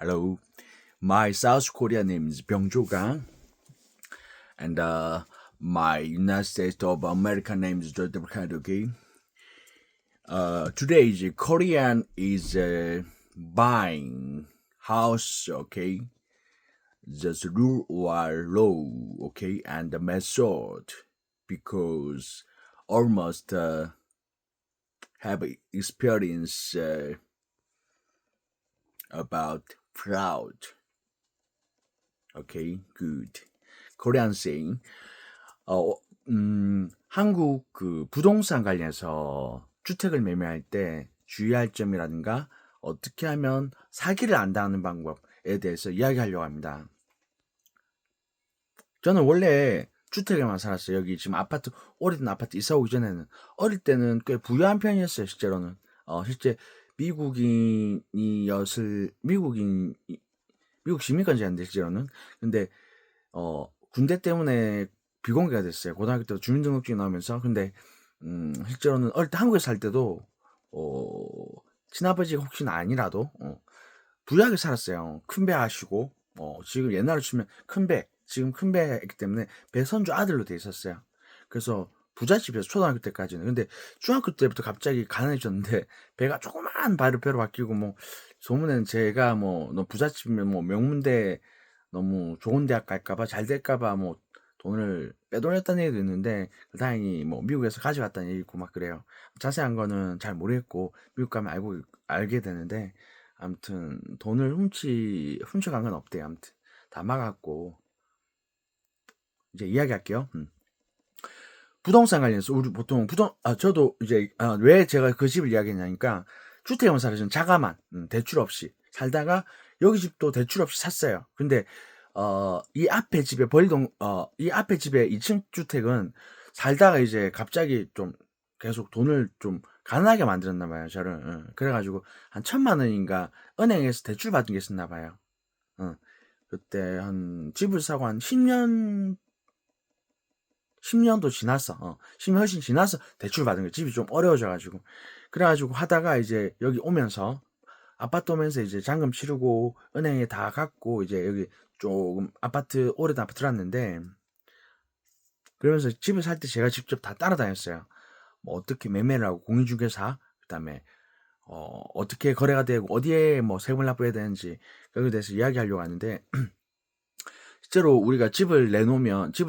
Hello. My South Korean name is Byung-jo Gang, and my United States of America name is Jordan Kadogi. Today is Korean is buying house, okay? Just rule or law, okay, and the method because almost have experience about fraud. Okay, good. Korean saying. 한국 그 부동산 관련해서 주택을 매매할 때 주의할 점이라든가 어떻게 하면 사기를 안 당하는 방법에 대해서 이야기하려고 합니다. 저는 원래 주택에만 살았어요. 여기 지금 아파트, 오래된 아파트 이사 오기 전에는. 어릴 때는 꽤 부유한 편이었어요, 실제로는. 실제 미국 시민권자였는데, 실제로는. 근데, 군대 때문에 비공개가 됐어요. 고등학교 때 주민등록증이 나오면서. 근데, 실제로는 어릴 때 한국에 살 때도, 친아버지가 혹시나 아니라도, 부유하게 살았어요. 큰 배 하시고, 지금 옛날로 치면 지금 큰 배이기 때문에 배선주 아들로 돼 있었어요. 그래서 부잣집에서 초등학교 때까지는. 근데 중학교 때부터 갑자기 가난해졌는데 배가 조그만 배로 바뀌고 뭐 소문에는 제가 뭐 너 부잣집이면 뭐 명문대 너무 좋은 대학 갈까봐 잘 될까봐 뭐 돈을 빼돌렸다는 얘기도 있는데 다행히 뭐 미국에서 가져갔다는 얘기 있고 막 그래요. 자세한 거는 잘 모르겠고 미국 가면 알게 되는데 아무튼 돈을 훔쳐간 건 없대요. 아무튼 다 막았고 이제 이야기할게요. 부동산 관련해서 우리 보통 저도 이제 왜 제가 그 집을 이야기했냐니까 주택에만 살아서 자가만 대출 없이 살다가 여기 집도 대출 없이 샀어요. 근데 이 앞에 집에 이 앞에 집에 2층 주택은 살다가 이제 갑자기 좀 계속 돈을 좀 가난하게 만들었나 봐요, 저를. 그래가지고 한 1,000만 원인가 은행에서 대출 받은 게 있었나 봐요. 그때 한 집을 사고 한 10년도 지났어. 10년 훨씬 지나서 대출 받은 거야. 집이 좀 어려워져가지고. 그래가지고 하다가 이제 여기 오면서 아파트 오면서 이제 잔금 치르고 은행에 다 갚고 이제 여기 조금 오래된 아파트 들었는데 그러면서 집을 살 때 제가 직접 다 따라다녔어요. 뭐 어떻게 매매를 하고 공인중개사 그다음에 어떻게 거래가 되고 어디에 뭐 세금을 납부해야 되는지 거기에 대해서 이야기하려고 하는데 실제로 우리가 집을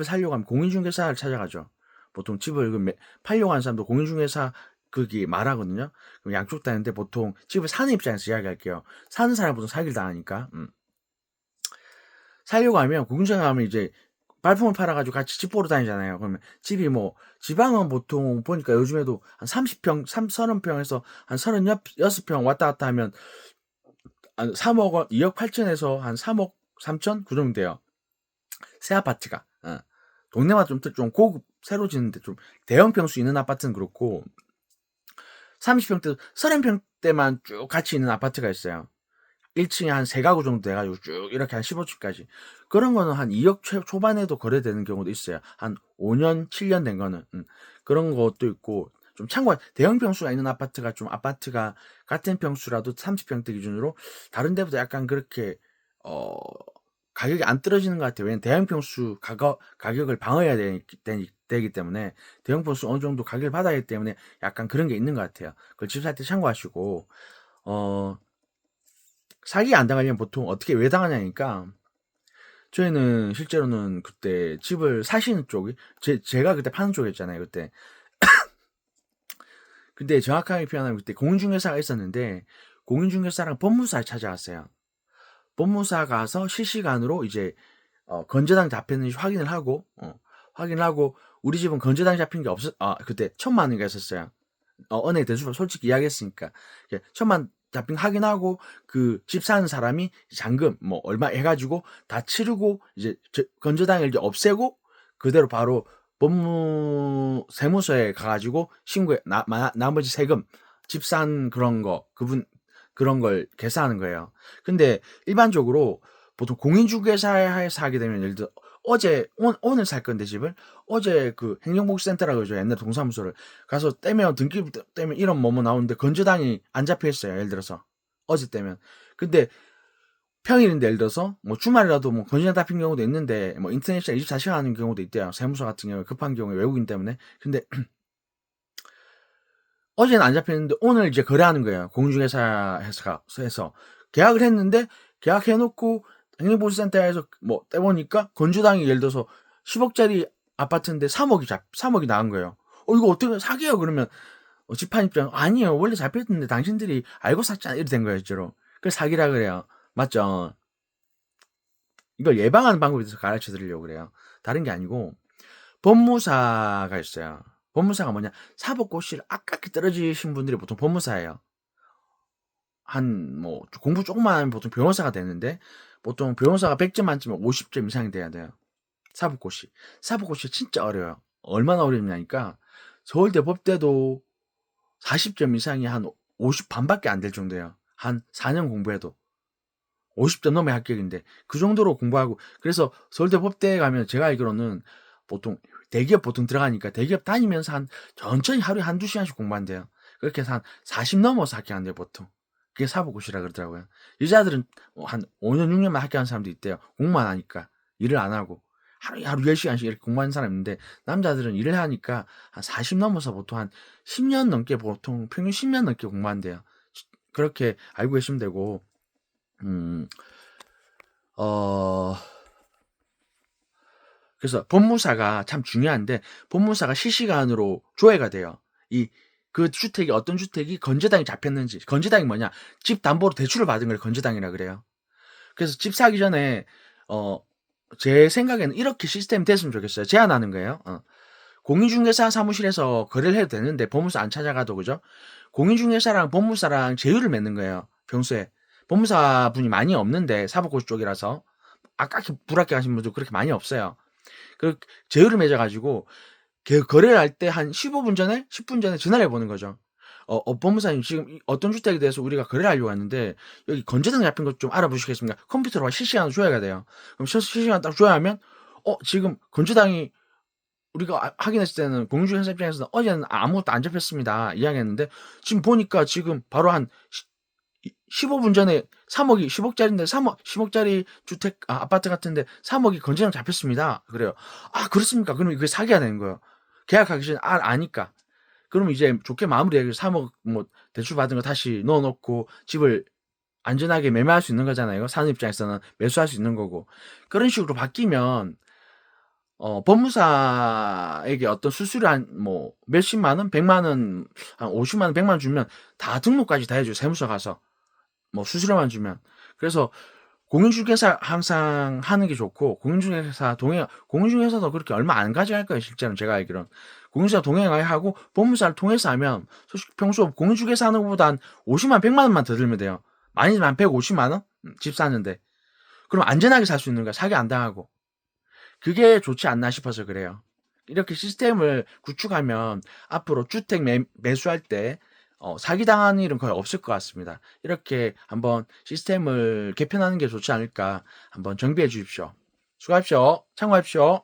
살려고 하면 공인중개사를 찾아가죠. 보통 집을 팔려고 하는 사람도 공인중개사 그게 말하거든요. 그럼 양쪽 다는데 보통 집을 사는 입장에서 이야기할게요. 사는 사람보다 사기를 당하니까. 살려고 하면 공인중개사 하면 이제 발품을 팔아가지고 같이 집 보러 다니잖아요. 그러면 집이 뭐 지방은 보통 보니까 요즘에도 한 30평, 30평에서 한 36평 왔다 갔다 하면 한 3억 원, 2억 8천에서 한 3억 3천 그 정도 돼요. 새 아파트가. 동네마다 좀 고급 새로 짓는데 좀 대형 평수 있는 아파트는 그렇고 30평대, 30평대만 쭉 같이 있는 아파트가 있어요. 1층에 한 3가구 정도 돼가지고 쭉 이렇게 한 15층까지. 그런 거는 한 2억 초반에도 거래되는 경우도 있어요. 한 5년, 7년 된 거는. 그런 것도 있고, 좀 참고한, 대형 평수가 있는 아파트가 같은 평수라도 30평대 기준으로 다른 데보다 약간 그렇게, 가격이 안 떨어지는 것 같아요. 왜냐면 대형 평수 가격을 방어해야 되기 때문에 대형 평수 어느 정도 가격을 받아야 하기 때문에 약간 그런 게 있는 것 같아요. 그걸 집 살 때 참고하시고, 사기 안 당하려면 보통 왜 당하냐니까 저희는 실제로는 그때 집을 사시는 쪽이 제가 그때 파는 쪽이었잖아요 그때. 근데 정확하게 표현하면 그때 공인중개사가 있었는데 공인중개사랑 법무사를 찾아왔어요. 법무사 가서 실시간으로 이제 건재당 잡혔는지 확인을 하고 우리 집은 건재당 잡힌 게 그때 1,000만 원인가 있었어요. 은행 대출 솔직히 이야기했으니까 1,000만 잡힌 확인하고 그 집 사는 사람이 잔금 뭐 얼마 해가지고 다 치르고 이제 건조당을 이제 없애고 그대로 바로 세무서에 가가지고 신고해 나머지 세금 집 산 그런 걸 계산하는 거예요. 근데 일반적으로 보통 공인중개사에서 하게 되면 예를 들어 오늘 살 건데 집을 어제 그 행정복지센터라고 그러죠. 옛날 동사무소를 가서 등기 떼면 이런 뭐뭐 나오는데 건조당이 안 잡혀 있어요. 예를 들어서 어제 떼면. 근데 평일인데 예를 들어서 뭐 주말이라도 뭐 건실한 잡힌 경우도 있는데 뭐 인터넷이 24시간 하는 경우도 있대요. 세무서 같은 경우에 급한 경우에 외국인 때문에. 근데 어제는 안 잡혔는데 오늘 이제 거래하는 거예요. 공중회사에서 계약을 했는데 계약해 놓고 행정보수센터에서 뭐 떼보니까 건주당이 예를 들어서 10억짜리 아파트인데 3억이 나온 거예요. 이거 어떻게 사기예요? 그러면 집판 입장 아니에요. 원래 잡혔는데 당신들이 알고 샀잖아. 이렇게 된 거예요, 실제로. 그래서 사기라 그래요. 맞죠? 이걸 예방하는 방법에 대해서 가르쳐 드리려고 그래요. 다른 게 아니고 법무사가 있어요. 법무사가 뭐냐? 사법고시를 아깝게 떨어지신 분들이 보통 법무사예요. 한 뭐 공부 조금만 하면 보통 변호사가 되는데 보통 변호사가 100점 만점에 50점 이상이 돼야 돼요. 사법고시. 사법고시 진짜 어려워요. 얼마나 어렵냐니까 서울대 법대도 40점 이상이 한 50 반밖에 안 될 정도예요. 한 4년 공부해도 50점 넘어야 합격인데 그 정도로 공부하고 그래서 서울대 법대에 가면 제가 알기로는 보통 대기업 보통 들어가니까 대기업 다니면서 한 천천히 하루에 한두 시간씩 공부한대요. 그렇게 해서 한 40 넘어서 합격한대요, 보통. 그게 사법고시라 그러더라고요. 여자들은 한 5년, 6년만 합격한 사람도 있대요. 공부만 하니까. 일을 안 하고. 하루 10시간씩 이렇게 공부하는 사람 있는데, 남자들은 일을 하니까 한 40 넘어서 보통 한 10년 넘게 보통 평균 10년 넘게 공부한대요. 그렇게 알고 계시면 되고, 음, 어, 그래서 법무사가 참 중요한데 법무사가 실시간으로 조회가 돼요. 그 주택이 어떤 주택이 건재당이 잡혔는지. 건재당이 뭐냐? 집 담보로 대출을 받은 걸 건재당이라 그래요. 그래서 집 사기 전에 제 생각에는 이렇게 시스템이 됐으면 좋겠어요. 제안하는 거예요. 공인중개사 사무실에서 거래를 해도 되는데 법무사 안 찾아가도 그죠? 공인중개사랑 법무사랑 제휴를 맺는 거예요. 평소에 법무사 분이 많이 없는데 사법고시 쪽이라서 아깝게 불합격하신 분들 그렇게 많이 없어요. 그 제휴를 맺어가지고 거래를 할 때 한 15분 전에 10분 전에 전화를 해보는 거죠. 법무사님 지금 어떤 주택에 대해서 우리가 거래를 하려고 하는데 여기 건재당 잡힌 것 좀 알아보시겠습니까? 컴퓨터로 실시간으로 조회가 돼요. 그럼 실시간 딱 조회하면 지금 건재당이 우리가 확인했을 때는 공중회사 입장에서는 어제는 아무것도 안 잡혔습니다. 이야기했는데 지금 보니까 지금 바로 한 15분 전에 3억이 10억짜리인데 10억짜리 주택 아파트 같은데 3억이 건재당 잡혔습니다. 그래요. 그렇습니까? 그러면 그게 사기가 되는 거예요. 계약하기 전에 아니까. 그러면 이제 좋게 마무리해서 3억 뭐 대출 받은 거 다시 넣어놓고 집을 안전하게 매매할 수 있는 거잖아요. 사는 입장에서는 매수할 수 있는 거고. 그런 식으로 바뀌면 법무사에게 어떤 수수료 뭐 몇십만 원, 100만 원, 한 50만 원, 100만 원 주면 다 등록까지 다 해줘요. 세무서 가서. 뭐 수수료만 주면. 그래서 공인중개사 항상 하는 게 좋고 공인중개사도 그렇게 얼마 안 가져갈 거예요. 실제로는 제가 알기로는 공인중개사 동행하고 법무사를 통해서 하면 솔직히 평소 공인중개사 하는 것보다 한 50만 100만 원만 더 들면 돼요. 많이는 한 150만 원? 집 사는데 그럼 안전하게 살 수 있는 거야. 사기 안 당하고. 그게 좋지 않나 싶어서 그래요. 이렇게 시스템을 구축하면 앞으로 주택 매수할 때 사기당하는 일은 거의 없을 것 같습니다. 이렇게 한번 시스템을 개편하는 게 좋지 않을까 한번 정비해 주십시오. 수고하십시오. 참고하십시오.